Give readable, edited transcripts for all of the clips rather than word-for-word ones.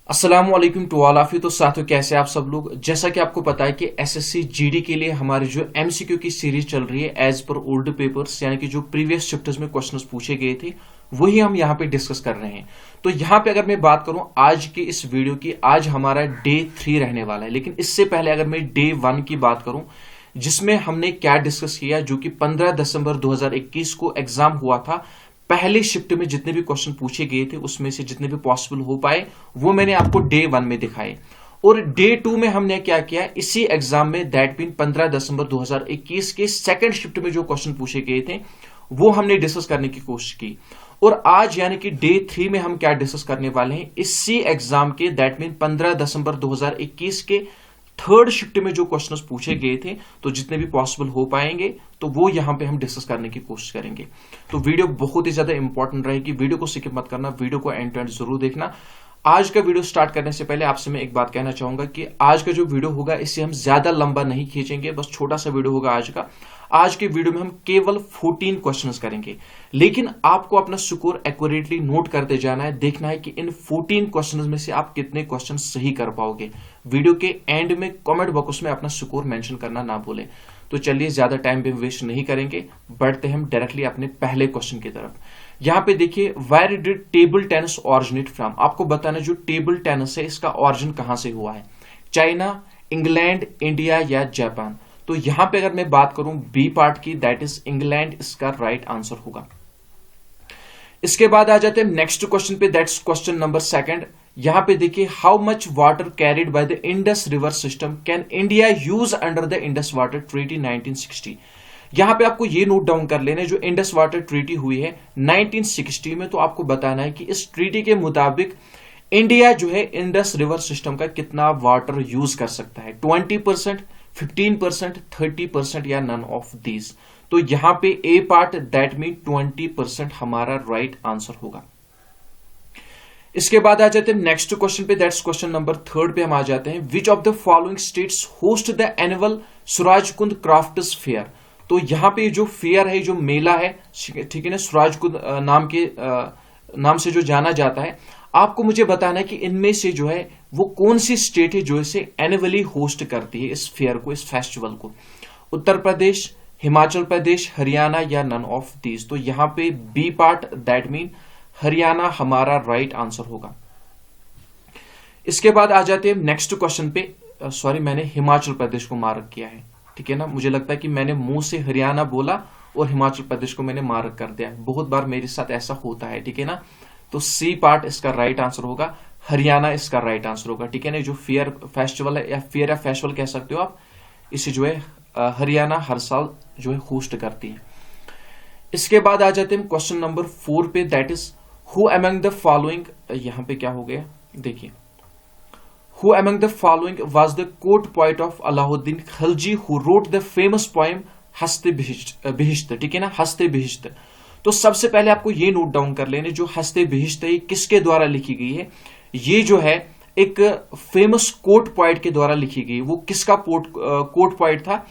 अस्सलाम वालेकुम to all of you. तो साथियों, कैसे आप सब लोग। जैसा कि आपको पता है कि एसएससी जीडी के लिए हमारी जो एमसीक्यू की सीरीज चल रही है एज पर ओल्ड पेपर्स, यानी कि जो प्रीवियस चैप्टर्स में क्वेश्चंस पूछे गए थे वही हम यहाँ पे डिस्कस कर रहे हैं। तो यहाँ पे अगर मैं बात करूं आज की इस वीडियो की, आज हमारा डे 3 रहने वाला है। लेकिन इससे पहले अगर मैं डे 1 की बात करूं जिसमें हमने क्या डिस्कस किया, जो कि 15 दिसंबर 2021 को एग्जाम हुआ था। पहले शिफ्ट में जितने भी क्वेश्चन पूछे गए थे उसमें से जितने भी पॉसिबल हो पाए वो मैंने आपको डे 1 में दिखाए। और डे 2 में हमने क्या किया, इसी एग्जाम में दैट मीन 15 दिसंबर 2021 के सेकंड शिफ्ट में जो क्वेश्चन पूछे गए थे वो हमने डिस्कस करने की कोशिश की। और आज यानी कि डे 3 में हम क्या डिस्कस करने वाले हैं, इसी एग्जाम के दैट मीन 15 दिसंबर 2021 के थर्ड शिफ्ट में जो क्वेश्चंस पूछे गए थे, तो जितने भी पॉसिबल हो पाएंगे तो वो यहां पे हम डिस्कस करने की कोशिश करेंगे। तो वीडियो बहुत ही ज्यादा इंपॉर्टेंट रहेगी, वीडियो को स्किप मत करना, वीडियो को एंड टू एंड जरूर देखना। आज का वीडियो स्टार्ट करने से पहले आपसे मैं एक बात कहना चाहूंगा कि आज का जो वीडियो होगा इसे हम ज्यादा लंबा नहीं खींचेंगे, बस छोटा सा वीडियो होगा आज का। आज के वीडियो में हम केवल 14 क्वेश्चंस करेंगे, लेकिन आपको अपना स्कोर एक्यूरेटली नोट करते जाना है। देखना है कि इन 14 क्वेश्चंस में से आप कितने क्वेश्चन सही कर पाओगे। वीडियो के एंड में कमेंट बॉक्स में अपना स्कोर मेंशन करना ना भूलें। तो चलिए ज्यादा टाइम भी वेस्ट नहीं करेंगे, बढ़ते हम डायरेक्टली अपने पहले क्वेश्चन की तरफ। यहां पे देखिए, where did table tennis originate from. आपको बताना जो टेबल टेनिस है इसका ऑरिजिन कहां से हुआ है, चाइना, इंग्लैंड, इंडिया या जापान। तो यहां पे अगर मैं बात करूं बी पार्ट की, दैट इज इंग्लैंड, इसका राइट आंसर होगा। इसके बाद आ जाते हैं नेक्स्ट क्वेश्चन पे, दैट्स क्वेश्चन नंबर 2। यहां पे देखिए, how much water carried by the Indus river system can India use under the Indus water treaty 1960। यहां पे आपको ये नोट डाउन कर लेना है, जो इंडस वाटर ट्रीटी हुई है 1960 में, तो आपको बताना है कि इस ट्रीटी के मुताबिक इंडिया जो है इंडस रिवर सिस्टम का कितना वाटर यूज कर सकता है, 20%, 15%, 30% या नन ऑफ दीज। तो यहां पे ए पार्ट दैट मीन 20% हमारा राइट आंसर होगा। इसके बाद आ जाते हैं नेक्स्ट क्वेश्चन पे, दैट्स क्वेश्चन नंबर 3 पे हम आ जाते हैं। विच of the following states host the annual Surajkund crafts fair. तो यहां पे जो फेयर है, जो मेला है, ठीक है ना, सूरजकुंड नाम से जो जाना जाता है, आपको मुझे बताना है कि इनमें से जो है वो कौन सी स्टेट है जो इसे एनुअली होस्ट करती है, इस फेयर को, इस फेस्टिवल को। उत्तर प्रदेश, हिमाचल प्रदेश, हरियाणा या नन ऑफ दीज। तो यहां पे B part that mean Haryana हमारा राइट आंसर होगा। इसके बाद आ जाते हैं नेक्स्ट क्वेश्चन पे। सॉरी, मैंने हिमाचल प्रदेश को मार्क किया है, ठीक है ना। मुझे लगता है कि मैंने मुंह से हरियाणा बोला और हिमाचल प्रदेश को मैंने मार्क कर दिया। बहुत बार मेरे साथ ऐसा होता है, ठीक है ना। तो सी पार्ट इसका राइट आंसर होगा, हरियाणा इसका राइट आंसर होगा, ठीक है ना। जो फेयर फेस्टिवल है या फेयर या फेस्टिवल कह सकते हो आप, इसे जो है हरियाणा हर साल जो है होस्ट करती है। इसके बाद आ जाते हैं क्वेश्चन नंबर 4 पे, that is who among the following. यहां पे क्या हो गया देखिए, who among the following was the court poet of Alauddin Khilji who wrote the famous poem हस्ते बिहिश्त, ठीक है ना, हस्ते बिहिश्त। तो सबसे पहले आपको ये नोट डाउन कर लेने, जो हस्ते बिहिश्त है ये किसके द्वारा लिखी गई है। ये जो है एक फेमस कोर्ट पोएट के द्वारा लिखी गई। वो किसका कोर्ट पोएट था,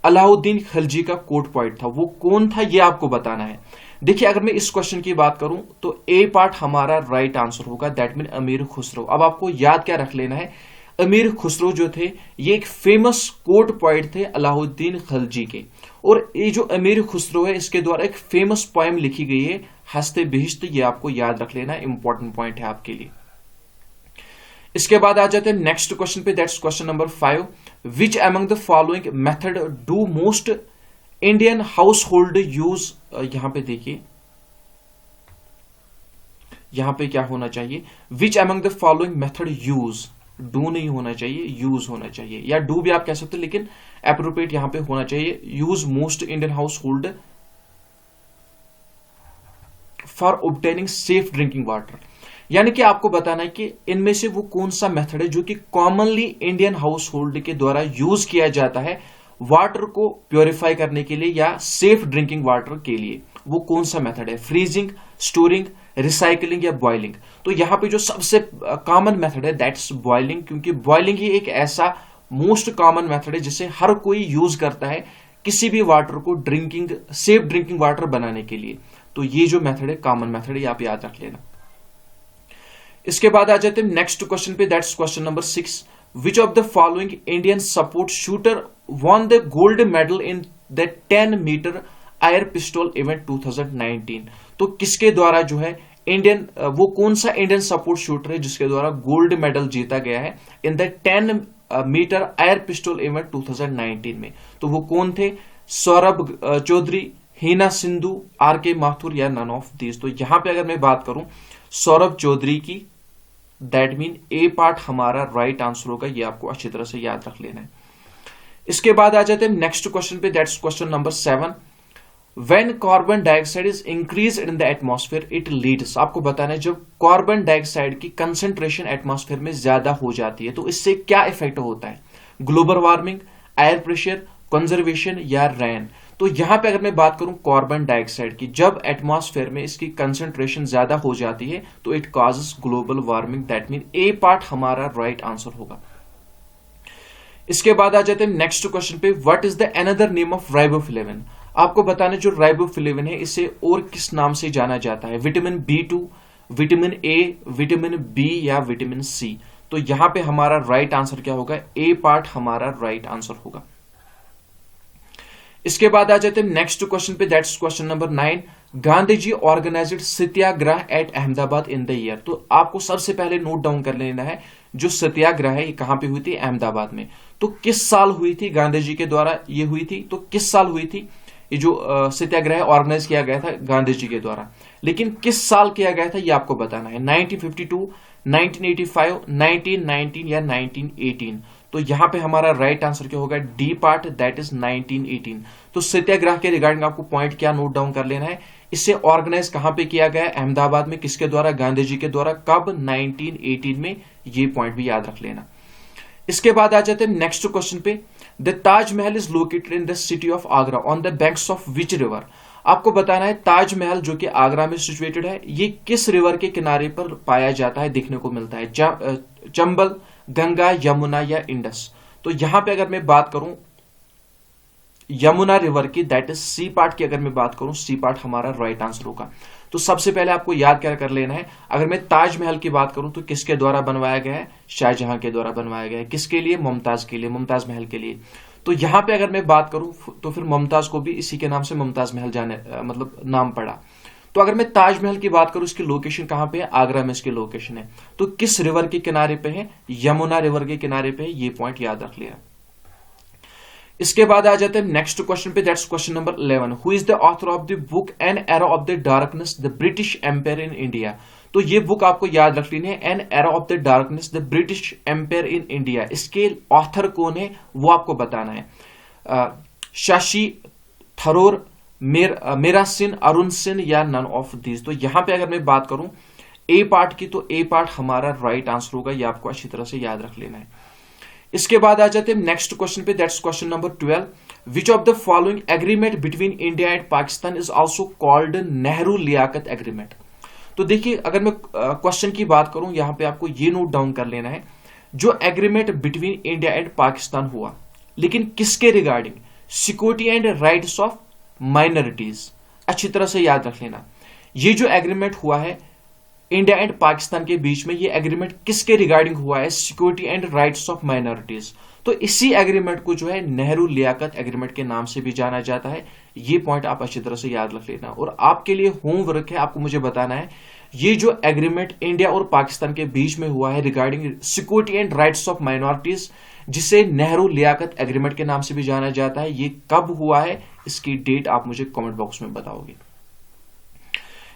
अलाउद्दीन खिलजी का कोर्ट पोएट था। वो कौन था ये आपको बताना है। देखिए, अगर मैं इस क्वेश्चन की बात करूं तो ए पार्ट हमारा राइट आंसर होगा, दैट मीन अमीर खुसरो। अब आपको याद क्या रख लेना है, अमीर खुसरो जो थे ये एक फेमस कोर्ट पोएट थे अलाउद्दीन खिलजी के। और ये जो अमीर खुसरो है इसके द्वारा एक फेमस पोएम लिखी गई है हस्ते बिहिश्त, ये आपको याद रख लेना, इंपॉर्टेंट पॉइंट है आपके लिए। इसके बाद आ जाते हैं नेक्स्ट क्वेश्चन पे, that's question number 5। Which among the following method do most Indian house hold use. यहां पे देखिए, यहां पे क्या होना चाहिए, which among the following method use, do नहीं होना चाहिए, यूज होना चाहिए, या डू भी आप कह सकते हो, लेकिन एप्रोप्रिएट यहां पे होना चाहिए use most Indian house hold for obtaining safe drinking water. यानी कि आपको बताना है कि इनमें से वो कौन सा मेथड है जो कि कॉमनली इंडियन हाउस होल्ड के द्वारा यूज किया जाता है वाटर को प्योरीफाई करने के लिए या सेफ ड्रिंकिंग वाटर के लिए। वो कौन सा मेथड है, फ्रीजिंग, स्टोरिंग, रिसाइकलिंग या बॉइलिंग। तो यहां पे जो सबसे कॉमन मेथड है दैट्स बॉइलिंग, क्योंकि बॉइलिंग ही एक ऐसा मोस्ट कॉमन मेथड है जिसे हर कोई यूज करता है किसी भी वाटर को ड्रिंकिंग, सेफ ड्रिंकिंग वाटर बनाने के लिए। तो ये जो मेथड है कॉमन मेथड है, आप याद रख लेना। इसके बाद आ जाते हैं नेक्स्ट क्वेश्चन पे, that's question number 6। Which of the following Indian sport shooter won the gold medal in the 10 metre air pistol event 2019? तो किसके द्वारा जो है इंडियन, वो कौन सा इंडियन सपोर्ट शूटर है जिसके द्वारा गोल्ड मेडल जीता गया है in the 10 metre air pistol event 2019 में? तो वो कौन थे? सौरभ चौधरी, हीना सिंधु, आर के माथुर या नन ऑफ दीज? तो यहां पे अगर मैं बात करूं सौरभ चौधरी की, दैट मीन ए पार्ट हमारा राइट आंसर होगा, ये आपको अच्छी तरह से याद रख लेना है। इसके बाद आ जाते हैं नेक्स्ट क्वेश्चन पे, that's question number 7। When carbon dioxide is increase in the atmosphere it leads, आपको बताना है जब कार्बन डाइऑक्साइड की कंसेंट्रेशन एटमॉस्फेयर में ज्यादा हो जाती है तो इससे क्या इफेक्ट होता है? Global warming, air pressure, conservation या रेन? तो यहां पे अगर मैं बात करूं कार्बन डाइऑक्साइड की, जब एटमॉस्फेयर में इसकी कंसेंट्रेशन ज्यादा हो जाती है तो it causes global warming, that mean A part हमारा राइट आंसर होगा। इसके बाद आ जाते हैं नेक्स्ट क्वेश्चन पे, what is the another name of riboflavin? आपको बताना जो राइबोफ्लेविन है इसे और किस नाम से जाना जाता है? Vitamin B2, vitamin A, vitamin B या विटामिन सी? तो यहां पे हमारा राइट आंसर क्या होगा? ए पार्ट हमारा राइट आंसर होगा। इसके बाद आ जाते हैं नेक्स्ट क्वेश्चन पे, that's question number 9। Gandhi ji organised satyagraha at Ahmedabad in the year? तो आपको सबसे पहले नोट डाउन कर लेना है जो सत्याग्रह है ये कहां पे हुई थी? अहमदाबाद में। तो किस साल हुई थी? गांधी जी के द्वारा ये हुई थी। तो किस साल हुई थी ये जो सत्याग्रह ऑर्गेनाइज किया गया था गांधी जी के द्वारा, लेकिन किस साल किया गया था ये आपको बताना है। 1952, 1985, 1919 या 1918? तो यहां पे हमारा राइट आंसर क्या होगा? D part, that is 1918। तो सत्याग्रह के रिगार्डिंग आपको पॉइंट क्या नोट डाउन कर लेना है? इसे ऑर्गेनाइज कहां पे किया गया? अहमदाबाद में। किसके द्वारा? गांधी जी के द्वारा। कब? 1918 में। ये पॉइंट भी याद रख लेना। इसके बाद आ जाते हैं नेक्स्ट क्वेश्चन पे, the Taj Mahal is located in the city of Agra on the banks of which river? आपको बताना है ताजमहल जो कि आगरा में सिचुएटेड है ये किस रिवर के किनारे पर पाया जाता है, देखने को मिलता है? चंबल, गंगा, यमुना या इंडस? तो यहां पे अगर मैं बात करूं यमुना रिवर की, दैट इज सी पार्ट की, अगर मैं बात करूं सी पार्ट हमारा राइट आंसर होगा। तो सबसे पहले आपको याद क्या कर लेना है, अगर मैं ताजमहल की बात करूं तो किसके द्वारा बनवाया गया है? शाहजहां के द्वारा बनवाया गया है। किसके लिए? मुमताज के लिए, मुमताज महल के लिए। तो यहां पे अगर मैं बात करूं तो फिर मुमताज को भी इसी के नाम से मुमताज महल जाने मतलब नाम पड़ा। तो अगर मैं ताजमहल की बात करूं इसकी लोकेशन कहां पे है? आगरा में इसकी लोकेशन है। तो किस रिवर के किनारे पे है? यमुना रिवर के किनारे पे है। ये पॉइंट याद रख लिया। इसके बाद आ जाते हैं नेक्स्ट क्वेश्चन पे, that's question number 11। Who is the author of the book an era of the darkness the British empire in India? तो ये बुक आपको याद रख लेनी है, an era of the darkness the British empire in India. इसके author कौन है वो आपको बताना है। शशि थरूर, मेरा सिंह, अरुण सिंह या नन ऑफ दीज? तो यहां पे अगर मैं बात करूं ए पार्ट की तो ए पार्ट हमारा राइट आंसर होगा। ये आपको अच्छी तरह से याद रख लेना है। इसके बाद आ जाते हैं नेक्स्ट क्वेश्चन पे, that's question number 12। Which of the following agreement between India and Pakistan is also called Nehru Liaquat agreement? तो देखिए अगर मैं क्वेश्चन की बात करूं यहां पे आपको ये नोट डाउन कर लेना है, जो agreement between India and Pakistan हुआ, लेकिन किसके regarding? Security and rights of minorities. अच्छी तरह से याद रख लेना, ये जो एग्रीमेंट हुआ है इंडिया एंड पाकिस्तान के बीच में, ये एग्रीमेंट किसके रिगार्डिंग हुआ है? Security and rights of minorities. तो इसी एग्रीमेंट को जो है नेहरू लियाकत एग्रीमेंट के नाम से भी जाना जाता है। ये पॉइंट आप अच्छी तरह से याद रख लेना। और आपके लिए होमवर्क है, आपको मुझे बताना है ये जो एग्रीमेंट इंडिया और पाकिस्तान के बीच में हुआ है regarding security and rights of minorities, जिसे नेहरू लियाकत एग्रीमेंट के नाम से भी जाना जाता है, ये कब हुआ है? इसकी डेट आप मुझे कमेंट बॉक्स में बताओगे।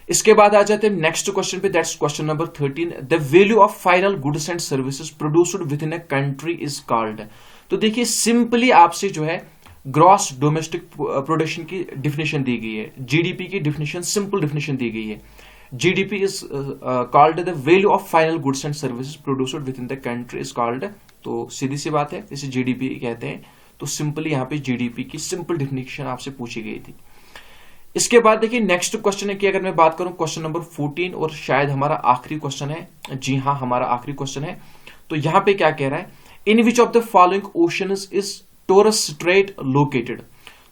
इसके बाद आ जाते हैं नेक्स्ट क्वेश्चन पे, that's question number 13। The value of final goods and services produced with in a country is called? तो देखिए सिंपली आपसे जो है ग्रॉस डोमेस्टिक प्रोडक्शन की डिफिनेशन दी गई है, जीडीपी की डिफिनेशन, सिंपल डिफिनेशन दी गई है। GDP is called the value of final goods and services produced with in the country is called. तो सीधी सी बात है, इसे जीडीपी कहते हैं। तो सिंपली यहाँ पे जीडीपी की सिंपल डिफिनेशन आपसे पूछी गई थी। इसके बाद देखिए नेक्स्ट क्वेश्चन है कि अगर मैं बात करूं क्वेश्चन नंबर 14, और शायद हमारा आखिरी क्वेश्चन है। जी हाँ, हमारा आखिरी क्वेश्चन है। तो यहां पे क्या कह रहा है? In which of the following oceans is Torres strait located?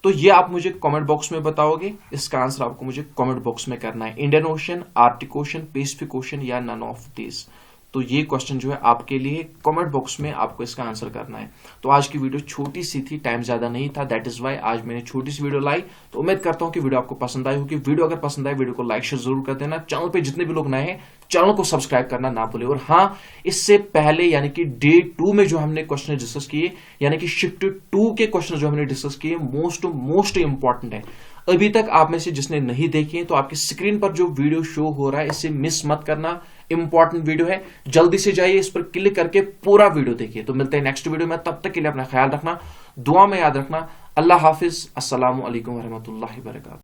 तो ये आप मुझे कमेंट बॉक्स में बताओगे। इसका आंसर आपको मुझे कमेंट बॉक्स में करना है। Indian ocean, Arctic ocean, Pacific ocean या नन ऑफ दिस? तो ये क्वेश्चन जो है आपके लिए कमेंट बॉक्स में आपको इसका आंसर करना है। तो आज की वीडियो छोटी सी थी, टाइम ज्यादा नहीं था, दैट इज वाई आज मैंने छोटी सी वीडियो लाई। तो उम्मीद करता हूं कि वीडियो आपको पसंद आई होगी। वीडियो अगर पसंद आए वीडियो को लाइक शेयर जरूर कर देना। चैनल पे जितने भी लोग नए हैं चैनल को सब्सक्राइब करना ना भूले। और हाँ, इससे पहले यानी कि डे 2 में जो हमने क्वेश्चन डिस्कस किए, यानी कि शिफ्ट 2 के क्वेश्चन जो हमने डिस्कस किए, मोस्ट इंपॉर्टेंट है। अभी तक आप में से जिसने नहीं देखे तो आपकी स्क्रीन पर जो वीडियो शो हो रहा है इसे मिस मत करना, इंपॉर्टेंट वीडियो है। जल्दी से जाइए, इस पर क्लिक करके पूरा वीडियो देखिए। तो मिलते हैं नेक्स्ट वीडियो में, तब तक के लिए अपना ख्याल रखना, दुआ में याद रखना। अल्लाह हाफिज, अस्सलामु अलैकुम वरहमतुल्लाहि वबरकातुहू।